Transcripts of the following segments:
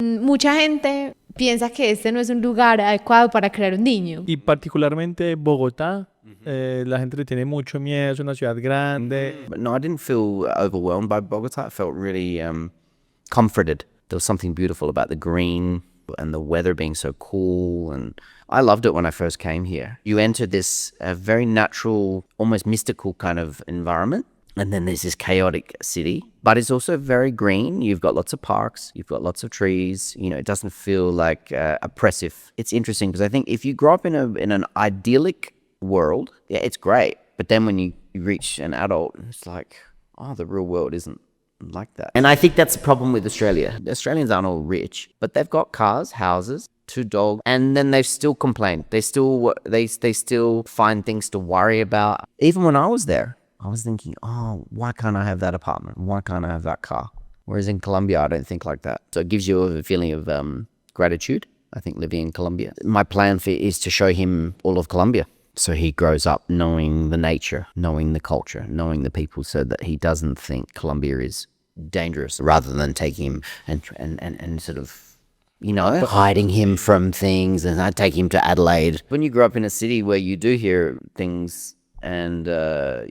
Mucha gente piensa que este no es un lugar adecuado para crear un niño. Y particularmente Bogotá, la gente le tiene mucho miedo, es una ciudad grande. But no, I didn't feel overwhelmed by Bogota. I felt really comforted. There was something beautiful about the green and the weather being so cool. And I loved it when I first came here. You enter this very natural, almost mystical kind of environment. And then there's this chaotic city, but it's also very green. You've got lots of parks, you've got lots of trees. You know, it doesn't feel like oppressive. It's interesting because I think if you grow up in an idyllic world, yeah, it's great. But then when you reach an adult, it's like, oh, the real world isn't like that. And I think that's the problem with Australia. The Australians aren't all rich, but they've got cars, houses, 2 dogs, and then they've still complained. They still find things to worry about. Even when I was there, I was thinking, oh, why can't I have that apartment? Why can't I have that car? Whereas in Colombia, I don't think like that. So it gives you a feeling of gratitude, I think, living in Colombia. My plan is to show him all of Colombia. So he grows up knowing the nature, knowing the culture, knowing the people, so that he doesn't think Colombia is dangerous, rather than taking him and sort of, you know, hiding him from things. And I take him to Adelaide. When you grow up in a city where you do hear things and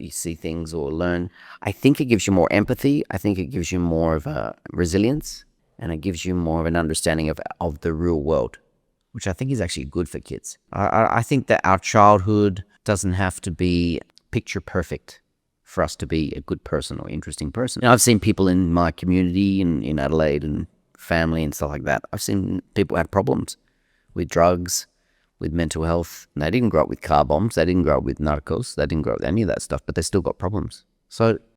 you see things or learn, I think it gives you more empathy. I think it gives you more of a resilience, and it gives you more of an understanding of the real world, which I think is actually good for kids. I think that our childhood doesn't have to be picture perfect for us to be a good person or interesting person. I've seen people in my community in Adelaide and family and stuff like that. I've seen people have problems with drugs, with mental health. And they didn't grow up with car bombs. They didn't grow up with narcos. They didn't grow up with any of that stuff, but they still got problems. So